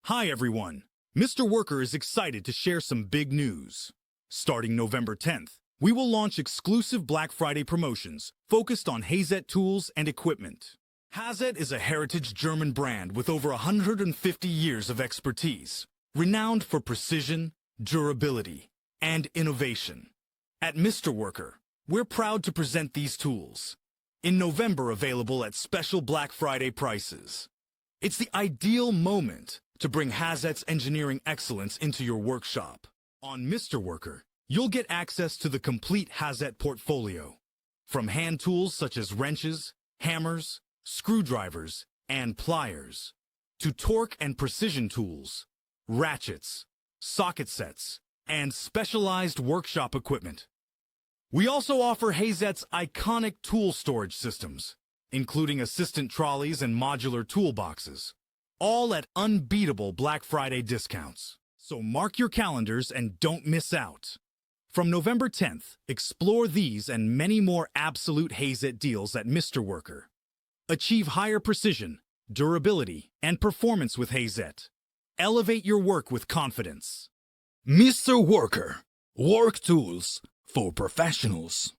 Hi everyone! Mr. Worker is excited to share some big news. Starting November 10th, we will launch exclusive Black Friday promotions focused on Hazet tools and equipment. Hazet is a heritage German brand with over 150 years of expertise, renowned for precision, durability, and innovation. At Mr. Worker, we're proud to present these tools. In November, available at special Black Friday prices. It's the ideal moment to bring Hazet's engineering excellence into your workshop. On Mr. Worker, you'll get access to the complete Hazet portfolio. From hand tools such as wrenches, hammers, screwdrivers, and pliers, to torque and precision tools, ratchets, socket sets, and specialized workshop equipment. We also offer Hazet's iconic tool storage systems, including assistant trolleys and modular toolboxes, all at unbeatable Black Friday discounts. So mark your calendars and don't miss out. From November 10th, explore these and many more absolute Hazet deals at Mr. Worker. Achieve higher precision, durability, and performance with Hazet. Elevate your work with confidence. Mr. Worker, work tools for professionals.